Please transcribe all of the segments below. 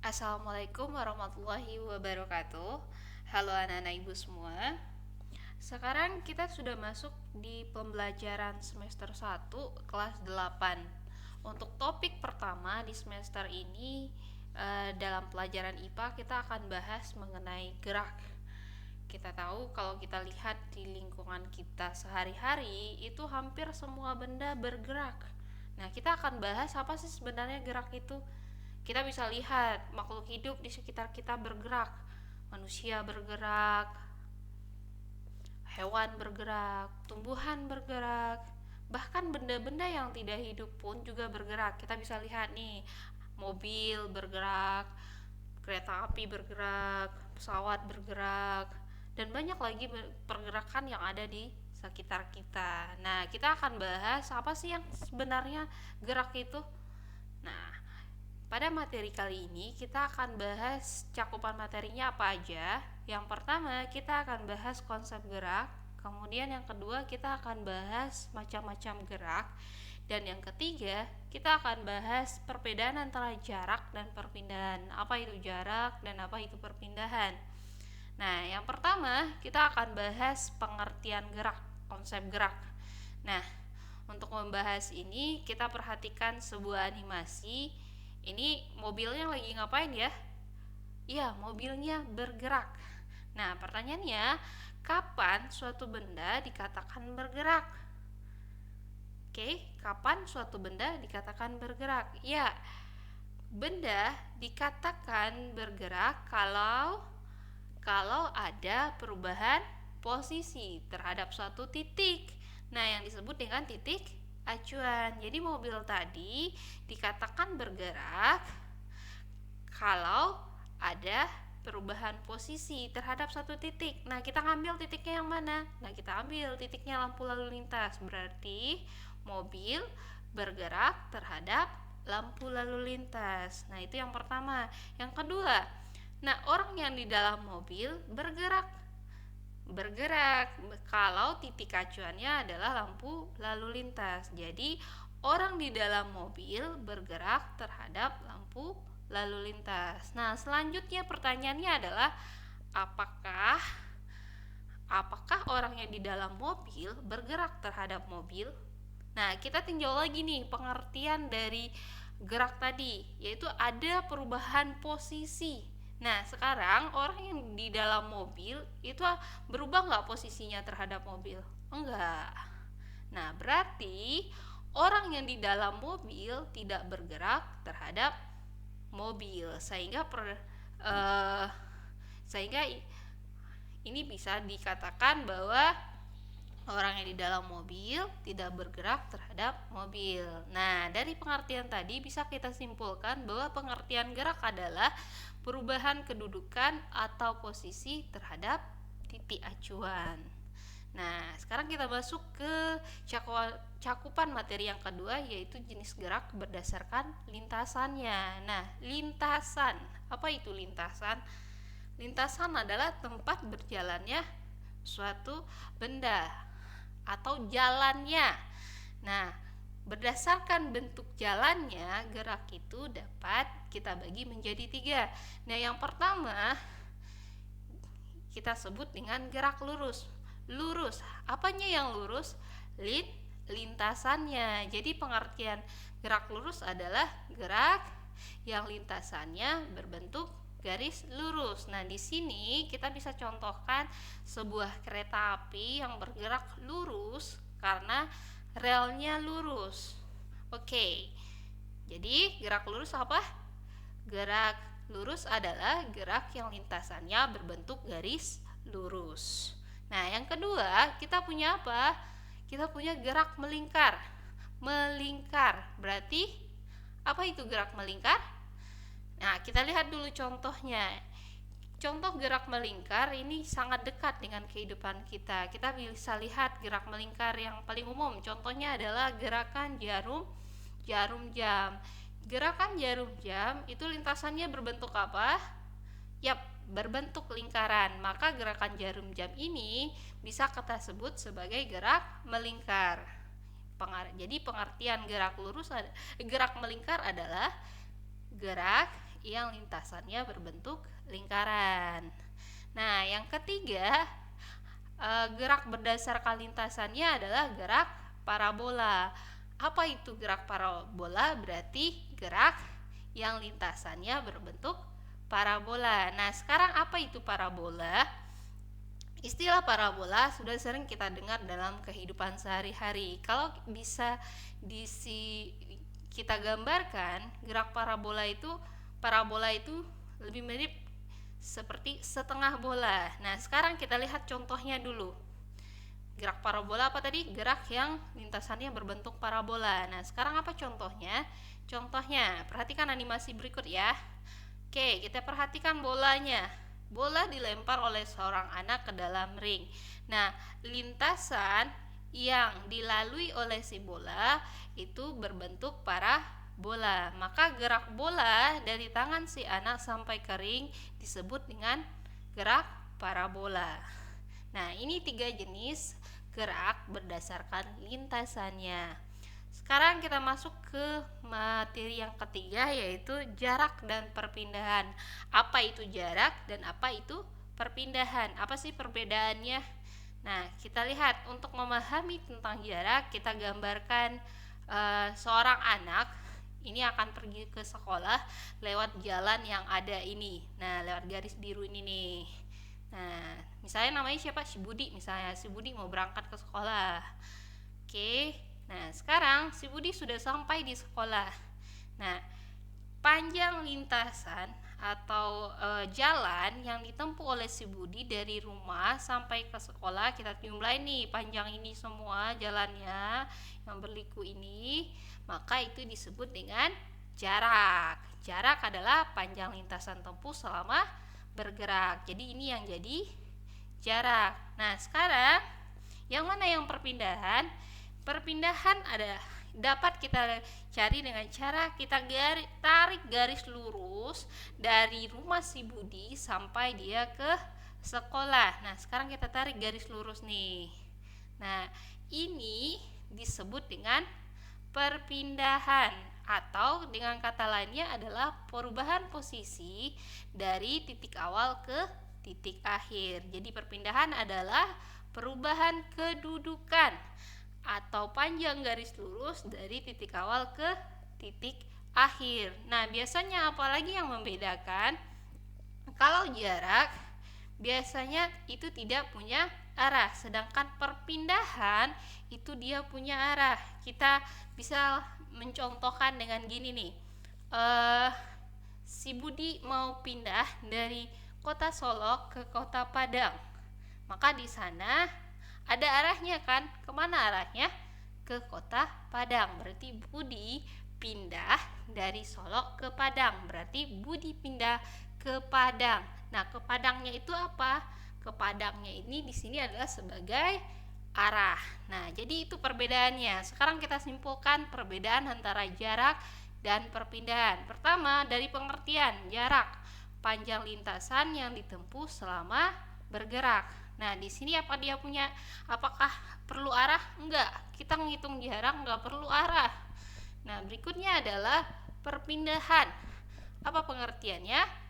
Assalamualaikum warahmatullahi wabarakatuh. Halo anak-anak ibu semua. Sekarang kita sudah masuk di pembelajaran semester 1 kelas 8. Untuk topik pertama di semester ini, dalam pelajaran IPA kita akan bahas mengenai gerak. Kita tahu kalau kita lihat di lingkungan kita sehari-hari itu hampir semua benda bergerak. Nah, kita akan bahas apa sih sebenarnya gerak itu. Kita bisa lihat makhluk hidup di sekitar kita bergerak. Manusia bergerak, hewan bergerak, tumbuhan bergerak, bahkan benda-benda yang tidak hidup pun juga bergerak. Kita bisa lihat nih, mobil bergerak, kereta api bergerak, pesawat bergerak, dan banyak lagi pergerakan yang ada di sekitar kita. Nah, kita akan bahas apa sih yang sebenarnya gerak itu. Nah, pada materi kali ini kita akan bahas cakupan materinya apa aja. Yang pertama kita akan bahas konsep gerak. Kemudian yang kedua kita akan bahas macam-macam gerak. Dan yang ketiga kita akan bahas perbedaan antara jarak dan perpindahan. Apa itu jarak dan apa itu perpindahan. Nah, yang pertama kita akan bahas pengertian gerak, konsep gerak. Nah, untuk membahas ini kita perhatikan sebuah animasi. Ini mobilnya lagi ngapain ya? Iya, mobilnya bergerak. Nah, pertanyaannya, kapan suatu benda dikatakan bergerak? Oke, kapan suatu benda dikatakan bergerak? Ya, benda dikatakan bergerak kalau ada perubahan posisi terhadap suatu titik. Nah, yang disebut dengan titik acuan. Jadi mobil tadi dikatakan bergerak kalau ada perubahan posisi terhadap satu titik. Nah, kita ngambil titiknya yang mana? Nah, kita ambil titiknya lampu lalu lintas. Berarti mobil bergerak terhadap lampu lalu lintas. Nah, itu yang pertama. Yang kedua, nah, orang yang di dalam mobil bergerak kalau titik acuannya adalah lampu lalu lintas. Jadi orang di dalam mobil bergerak terhadap lampu lalu lintas. Nah, selanjutnya pertanyaannya adalah apakah orang yang di dalam mobil bergerak terhadap mobil? Nah, kita tinjau lagi nih pengertian dari gerak tadi, yaitu ada perubahan posisi. Nah, sekarang orang yang di dalam mobil itu berubah nggak posisinya terhadap mobil? Enggak. Nah, berarti orang yang di dalam mobil tidak bergerak terhadap mobil, sehingga ini bisa dikatakan bahwa orang yang di dalam mobil tidak bergerak terhadap mobil. Nah, dari pengertian tadi bisa kita simpulkan bahwa pengertian gerak adalah perubahan kedudukan atau posisi terhadap titik acuan. Nah, sekarang kita masuk ke cakupan materi yang kedua, yaitu jenis gerak berdasarkan lintasannya. Nah, lintasan, apa itu lintasan? Lintasan adalah tempat berjalannya suatu benda atau jalannya. Nah, berdasarkan bentuk jalannya, gerak itu dapat kita bagi menjadi 3. Nah, yang pertama kita sebut dengan gerak lurus. Lurus, apanya yang lurus? Lintasannya. Jadi pengertian gerak lurus adalah gerak yang lintasannya berbentuk garis lurus. Nah, di sini kita bisa contohkan sebuah kereta api yang bergerak lurus karena relnya lurus. Oke. Jadi, gerak lurus apa? Gerak lurus adalah gerak yang lintasannya berbentuk garis lurus. Nah, yang kedua, kita punya apa? Kita punya gerak melingkar. Melingkar. Berarti apa itu gerak melingkar? Nah, kita lihat dulu contohnya. Contoh gerak melingkar ini sangat dekat dengan kehidupan kita. Kita bisa lihat gerak melingkar yang paling umum. Contohnya adalah gerakan jarum jam. Gerakan jarum jam itu lintasannya berbentuk apa? Yap, berbentuk lingkaran. Maka gerakan jarum jam ini bisa kita sebut sebagai gerak melingkar. Jadi pengertian gerak melingkar adalah gerak yang lintasannya berbentuk lingkaran. Nah, yang ketiga, gerak berdasarkan lintasannya adalah gerak parabola. Apa itu gerak parabola? Berarti gerak yang lintasannya berbentuk parabola. Nah, sekarang apa itu parabola? Istilah parabola sudah sering kita dengar dalam kehidupan sehari-hari. Kalau bisa kita gambarkan, gerak parabola itu lebih mirip seperti setengah bola. Nah, sekarang kita lihat contohnya dulu. Gerak parabola apa tadi? Gerak yang lintasannya berbentuk parabola. Nah, sekarang apa contohnya? Contohnya, perhatikan animasi berikut ya. Oke, kita perhatikan bolanya. Bola dilempar oleh seorang anak ke dalam ring. Nah, lintasan yang dilalui oleh si bola itu berbentuk parabola. Maka gerak bola dari tangan si anak sampai ke ring disebut dengan gerak parabola. Nah, ini 3 jenis gerak berdasarkan lintasannya. Sekarang kita masuk ke materi yang ketiga, yaitu jarak dan perpindahan. Apa itu jarak dan apa itu perpindahan? Apa sih perbedaannya? Nah, kita lihat, untuk memahami tentang jarak, kita gambarkan seorang anak ini akan pergi ke sekolah lewat jalan yang ada ini. Nah, lewat garis biru ini nih. Nah, misalnya namanya siapa? Si Budi misalnya. Si Budi mau berangkat ke sekolah. Oke. Nah, sekarang si Budi sudah sampai di sekolah. Nah, panjang lintasan atau jalan yang ditempuh oleh si Budi dari rumah sampai ke sekolah, kita jumlahin nih panjang ini semua jalannya yang berliku ini, maka itu disebut dengan jarak. Jarak adalah panjang lintasan tempuh selama bergerak. Jadi ini yang jadi jarak. Nah, sekarang yang mana yang perpindahan? Perpindahan dapat kita cari dengan cara kita tarik garis lurus dari rumah si Budi sampai dia ke sekolah. Nah, sekarang kita tarik garis lurus nih. Nah, ini disebut dengan perpindahan, atau dengan kata lainnya adalah perubahan posisi dari titik awal ke titik akhir. Jadi perpindahan adalah perubahan kedudukan atau panjang garis lurus dari titik awal ke titik akhir. Nah, biasanya apalagi yang membedakan? Kalau jarak biasanya itu tidak punya arah, sedangkan perpindahan itu dia punya arah. Kita bisa mencontohkan dengan gini nih. Si Budi mau pindah dari kota Solok ke kota Padang. Maka di sana ada arahnya kan? Kemana arahnya? Ke kota Padang. Berarti Budi pindah dari Solok ke Padang. Berarti Budi pindah ke Padang. Nah, ke Padangnya itu apa? Ke Padangnya ini di sini adalah sebagai arah. Nah, jadi itu perbedaannya. Sekarang kita simpulkan perbedaan antara jarak dan perpindahan. Pertama, dari pengertian jarak, panjang lintasan yang ditempuh selama bergerak. Nah, di sini apakah perlu arah? Enggak. Kita menghitung jarak enggak perlu arah. Nah, berikutnya adalah perpindahan. Apa pengertiannya?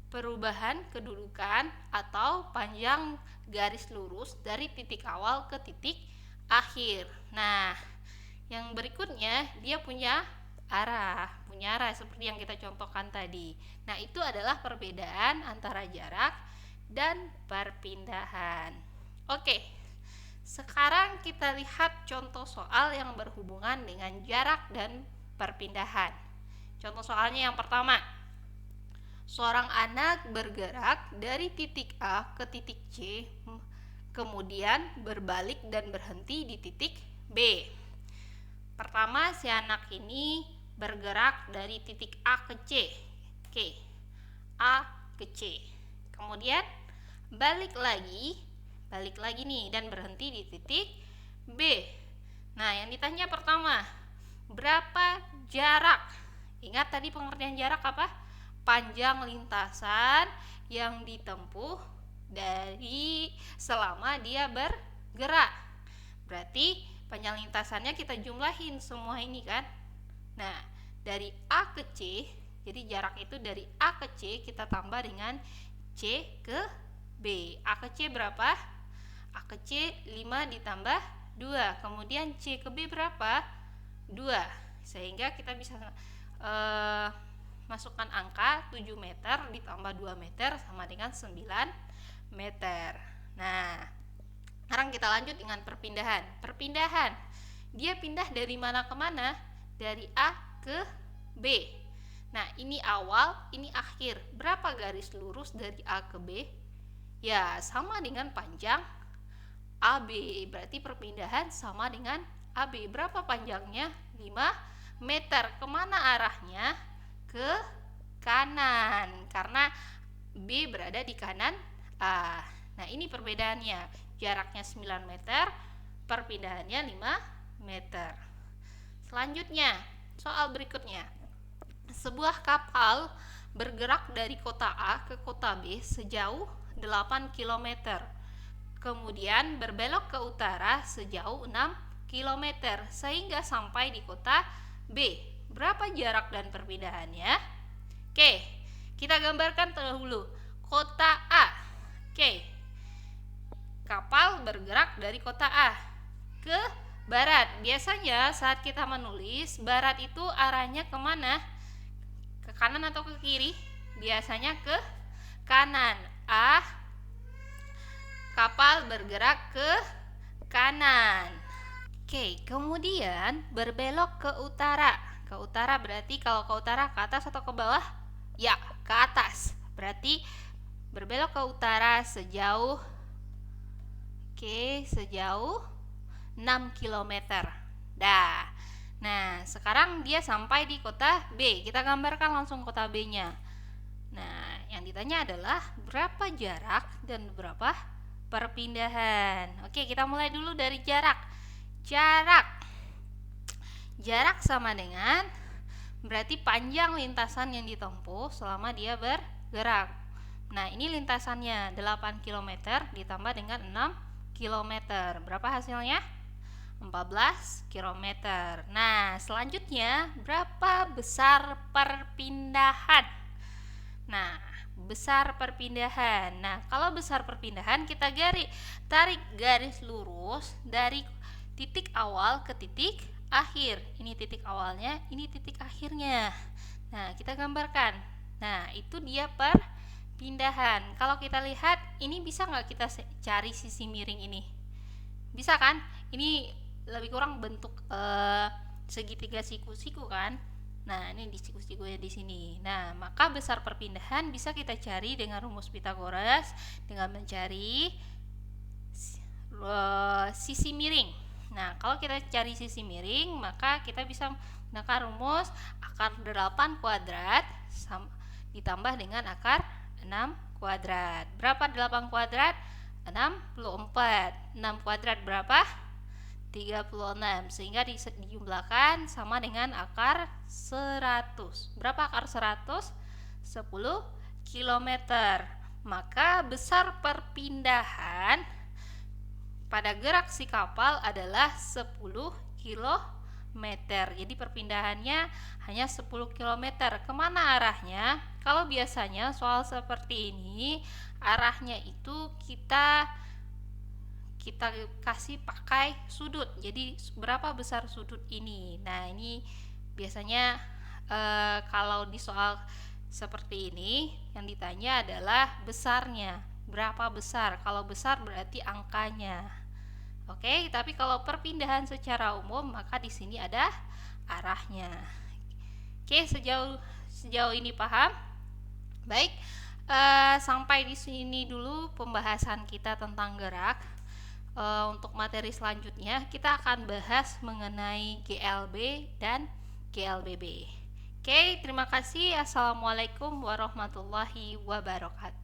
Perubahan kedudukan atau panjang garis lurus dari titik awal ke titik akhir. Nah, yang berikutnya dia punya arah seperti yang kita contohkan tadi. Nah, itu adalah perbedaan antara jarak dan perpindahan. Oke, sekarang kita lihat contoh soal yang berhubungan dengan jarak dan perpindahan. Contoh soalnya yang pertama, seorang anak bergerak dari titik A ke titik C, kemudian berbalik dan berhenti di titik B. Pertama, si anak ini bergerak dari titik A ke C. Oke, A ke C. Kemudian balik lagi nih dan berhenti di titik B. Nah, yang ditanya pertama, berapa jarak? Ingat tadi pengertian jarak apa? Panjang lintasan yang ditempuh dari selama dia bergerak. Berarti panjang lintasannya kita jumlahin semua ini kan. Nah, dari A ke C Jadi jarak itu dari A ke C kita tambah dengan C ke B. A ke C berapa? A ke C 5 ditambah 2. Kemudian C ke B berapa? 2. Sehingga kita bisa masukkan angka 7 meter ditambah 2 meter sama dengan 9 meter. Nah, sekarang kita lanjut dengan perpindahan. Perpindahan, dia pindah dari mana ke mana? Dari A ke B. Nah, ini awal, ini akhir. Berapa garis lurus dari A ke B? Ya, sama dengan panjang AB. Berarti perpindahan sama dengan AB. Berapa panjangnya? 5 meter. Kemana arahnya? Ke kanan. Karena B berada di kanan A. Nah, ini perbedaannya. Jaraknya 9 meter, perpindahannya 5 meter. Selanjutnya, soal berikutnya. Sebuah kapal bergerak dari kota A ke kota B sejauh 8 km. Kemudian berbelok ke utara sejauh 6 km sehingga sampai di kota B. Berapa jarak dan perpindahannya? Oke, kita gambarkan dahulu. Kota A. Oke. Kapal bergerak dari kota A ke barat. Biasanya saat kita menulis, barat itu arahnya kemana? Ke kanan atau ke kiri? Biasanya ke kanan. A. Kapal bergerak ke kanan. Oke, kemudian berbelok ke utara. Ke utara berarti kalau ke utara ke atas atau ke bawah? Ya, ke atas. Berarti berbelok ke utara sejauh sejauh 6 km. Dah. Nah, sekarang dia sampai di kota B. Kita gambarkan langsung kota B-nya. Nah, yang ditanya adalah berapa jarak dan berapa perpindahan. Oke, kita mulai dulu dari jarak. Jarak sama dengan berarti panjang lintasan yang ditempuh selama dia bergerak. Nah, ini lintasannya 8 km ditambah dengan 6 km. Berapa hasilnya? 14 km. Nah, selanjutnya berapa besar perpindahan? Nah, besar perpindahan. Nah, kalau besar perpindahan kita tarik garis lurus dari titik awal ke titik akhir. Ini titik awalnya, ini titik akhirnya. Nah, kita gambarkan. Nah, itu dia perpindahan. Kalau kita lihat, ini bisa nggak kita cari sisi miring ini? Bisa kan? Ini lebih kurang bentuk segitiga siku-siku kan? Nah, ini di siku-sikunya di sini. Nah, maka besar perpindahan bisa kita cari dengan rumus Pythagoras dengan mencari sisi miring. Nah, kalau kita cari sisi miring, maka kita bisa menggunakan rumus akar 8 kuadrat ditambah dengan akar 6 kuadrat. Berapa 8 kuadrat? 64. 6 kuadrat berapa? 36. Sehingga dijumlahkan sama dengan akar 100. Berapa akar 100? 10 km. Maka besar perpindahan pada gerak si kapal adalah 10 km. Jadi perpindahannya hanya 10 km. Kemana arahnya? Kalau biasanya soal seperti ini, arahnya itu kita kasih pakai sudut. Jadi berapa besar sudut ini? Nah, ini biasanya kalau di soal seperti ini yang ditanya adalah besarnya. Berapa besar? Kalau besar berarti angkanya. Oke, tapi kalau perpindahan secara umum maka di sini ada arahnya. Oke, sejauh ini paham? Baik, sampai di sini dulu pembahasan kita tentang gerak. Untuk materi selanjutnya kita akan bahas mengenai GLB dan GLBB. Oke, terima kasih. Assalamualaikum warahmatullahi wabarakatuh.